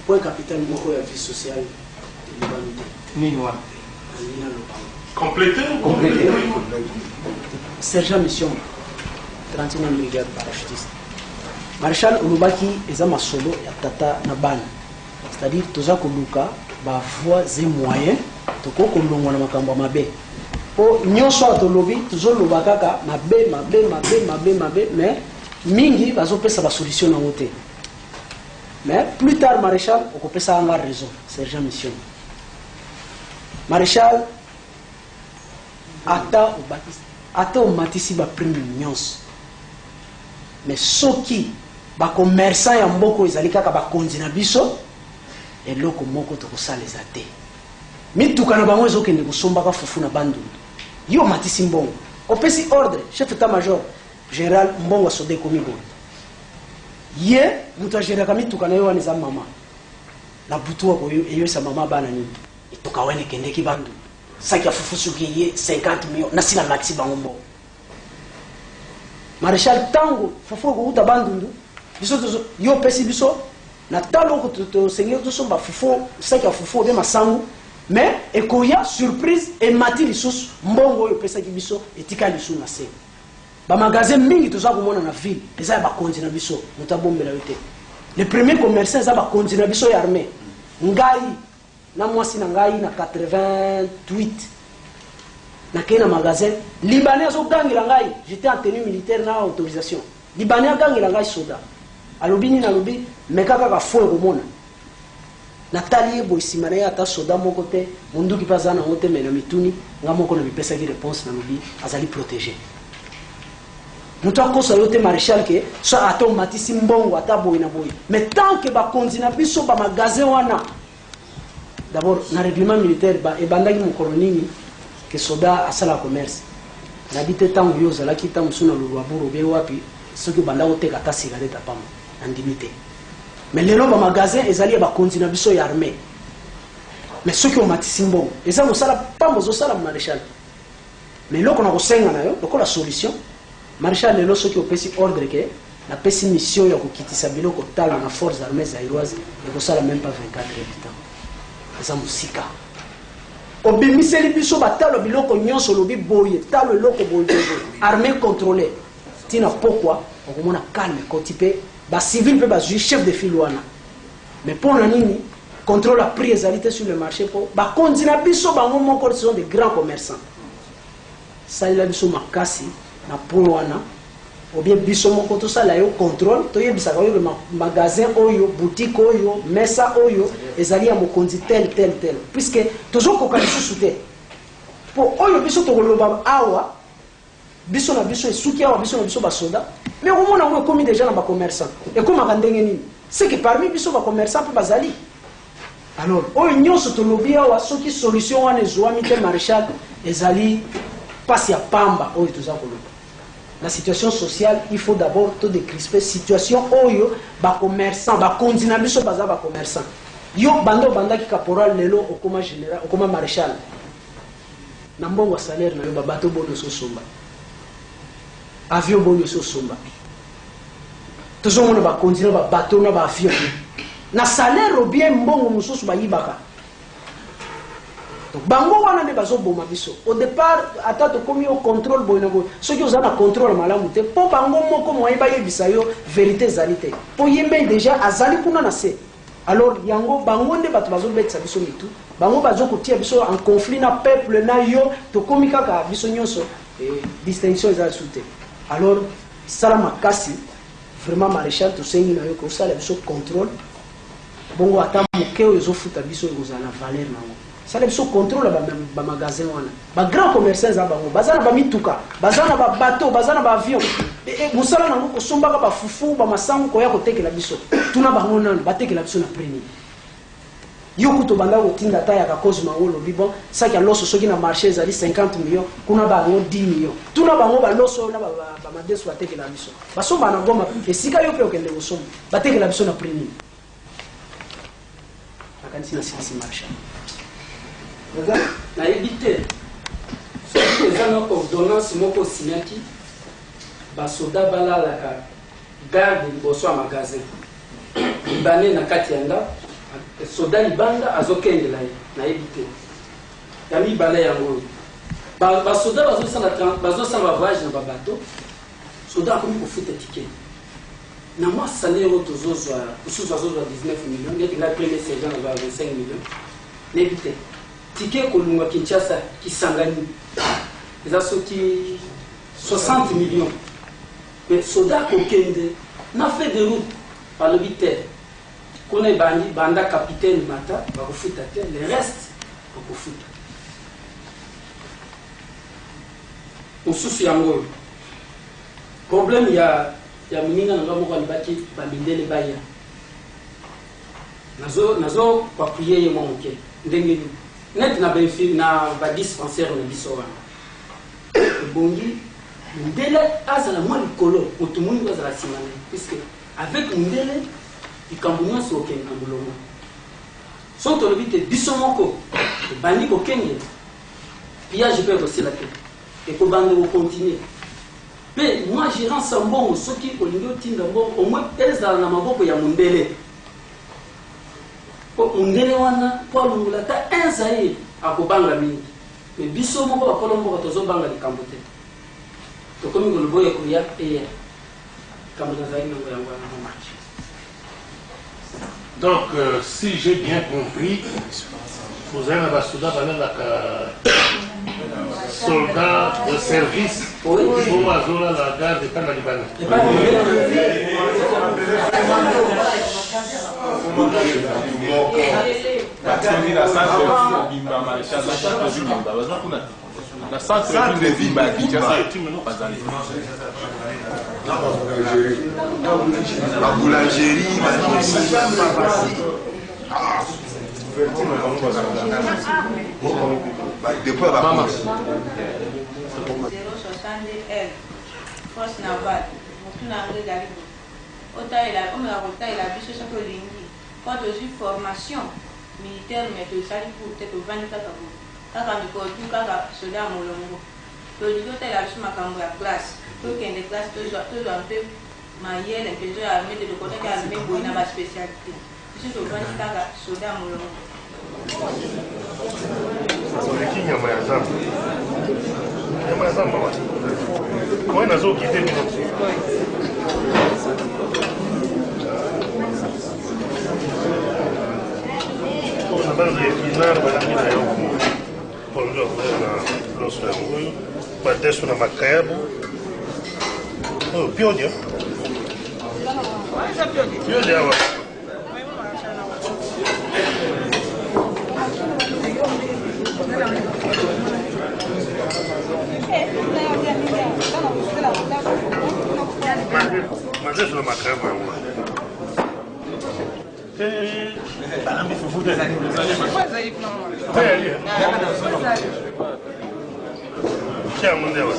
point capital moko ya vie sociale nini wana Compléter. sergent mission 31e brigade parachutiste Maréchal Olubaki eza masolo ya tata na bana, c'est-à-dire toza koluka ba voies et moyens toko kolongwa na makambo mabe po nyonso atolobi tozoloba kaka mabe mais mingi bazopesa ba solution na wote. Mais plus tard Maréchal okopesa anga raison sergent mission Maréchal ata omatisi ba prime nyonso mais soki ba commerçant ya mboko ezali kaka ba konzi na biso eloko moko tokosala eza te mituka na bango ezokende kosombaka fufu na bandundu yo matisi mbongo opesi ordre chef état major général mbongo asode komi boye ye mutu agéraka mituka na yo wana eza mama na butu wako eyosa mama bana nini ituka wene kendeki bandundu saki ya fufu soki ye 50 millions nasi na maxi bango mbongo Maréchal tango fufu ko bandundu biso yo pesi biso na talo ko to seigneur to somba fufu saki ya fufu be masangu mais ekoya surprise et mati lisusu mbongo yo pesa ki biso etika lisusu na se ba magasin mingi toza komona na ville eza ba konzi na biso mutabombela yote les premiers commerçants eza ba konzi na biso ya armée ngai na mwasi na ngai na 88 na kena magasin libanais zo gangira ngai j'étais en tenue militaire na autorisation libanais gangira ngai soda alobini na lobi mekaka ka fo komona Nathalie boisimana ya ta soda moko te munduki paza na hote mena mituni nga moko na bipesa ki réponse na lobi azali protégé mutu akosa yote Maréchal ke so ato matisi mbongo ata boy na boy mais tant que ba konzina biso ba magasin wana d'abord na règlement militaire ba e bandaki mo kolonini que soda asala commerce na bité tango yo zala ki tango suna lulwa buru be wapi soki banda ko teka ta cigarette pam andimité mais les ba magasin ezali ba konzina biso ya armée mais soki o matisi mbongo eza mo sala pambo zo sala Maréchal mais loko na ko senga na yo loko la solution Maréchal lelo soki opesi ordre ke na pesi mission ya kokitisa biloko talo na forces armées zaïroises et ko sala même pas 24 habitants eza musika obimiseli biso batalo biloko nyonso lobi boye talo loko boye armée contrôlée tina pourquoi okomona calme kotipe ba civil pe ba chef de file wana mais pour la nini contrôle la prix ezalité sur le marché pour ba konzina biso bango moko sont des grands commerçants ça il a biso makasi na point wana ou bien biso moko to sala yo contrôle to yebisaka yo magasin oyo boutique oyo mesa oyo ezali ya mokonzi tel puisque toujours ko lisusu te pour oyo biso to koloba awa biso na biso esuki awa biso na biso ba soda mais au moins on a commis déjà na ba commerçant et comme akandenge nini c'est que parmi biso ba commerçant pe bazali alors oyo nyonso to lobi awa soki solution wana ezwami te Maréchal ezali passe ya pamba oyo toza koloba. La situation sociale, il faut d'abord tout décrisper situation oyo ba commerçant ba konzina biso baza ba commerçant yo banda ki caporal lelo okoma général okoma maréchal na mbongo salaire na yo ba bato bono so somba avion bono so somba tozo mona ba konzina ba bato na ba avion na salaire ou bien mbongo mususu ba yibaka bango wana ne bazo boma biso au départ atato komi au contrôle boyna boy soki ozana contrôle malamu te po bango moko moyi ba yebisa yo vérité zalité po yembe déjà azali kuna na se alors yango bango nde bato bazo betsa biso mitu bango bazo kotia biso en conflit na peuple na yo to komi kaka biso nyonso distinction za souté alors sala makasi vraiment Maréchal to sengi na yo ko sala biso contrôle bongo ata mokeo ezo futa biso ezana valeur nango ça les contrôle ba magasin wana ba grand commerçants za bango bazana ba mituka bazana ba bateau bazana ba avion et musala nango ko sombaka ba fufu ba masango ko ya ko tekela biso tuna bango nano ba tekela biso na premier yo kuto banda ko tinda ta ya ka cause mangolo bibon ça ki loso soki na marché ezali 50 millions kuna bango 10 millions tuna bango ba loso na ba madeso ba tekela biso ba somba na goma et sika yo pe okende ko somba ba tekela biso na premier akanisi na sisi marché na éviter ce que une ordonnance moko signaki basoda balalaka garde liboso ya magasin libanais na kati ya ndako soda libanda azokendela ye nayebi te ya mibale yango oyo basoda bazosala bavoyage na babato soda akomi kofuta tike na mwa salaire oyo tozozwa mosusu azozwa 19 millions ndeti ngai premier sergent azwa 25 millions nayebi te tike kolunga kinshasa kisangani eza soki 60 millions mais soda akokende na fait de route balobi te kuna ebandi banda capitaine mata bakofuta te le reste bakofuta mosusu yango oyo problème ya moninga na nga moko alibaki bamindele baya nazo papuye ye mwa moke ndenge nini neti na badispensaire na biso wana ebongi mindele azala mwa likolo moto moningo azala nsima na ye puisque avec mindele likambo nyonso okende na molongo soki tolobi te biso moko ebandi kokengela pillage mpe ekosila te ekobanda kokontinue mpe mwa gérance ya mbongo soki olingi otinda mbongo omoi ezala na maboko ya mondele po mondele wana mpo alongola ata inza ye akobanga mingi me biso moko bakolo mboka tozobanga likambo te tokomi kolobo ekoya eya likambo nazali nango yango wana momarche. Donc, si j'ai bien compris, vous avez un soldat soldat de service pour Azola, la gare de Panaliban. La centre de vie, la boulangerie, depuis la force navale motu na yango ezali otalela omeka kotalela biso soki olingi mpo tozwi formation militaire me tosali pour te tovandi kaka bo kaka ndikotu kaka soda ya molongo tolingi otalela biso makambo ya classe tokende classe tozwa mpe mayele mpe zo ya arme te tokotaki arme boye na baspécialité biso tovandi kaka soda ya molongo oleki nyama ya zamba nyama ya zamba wa moi nazokite bino na base ya epinard balangi na yo pondu na loso yango oyo badeso na makayabu oyo piodia piodia awa madeso na makayabu yango balambi fufu te tiango ndewa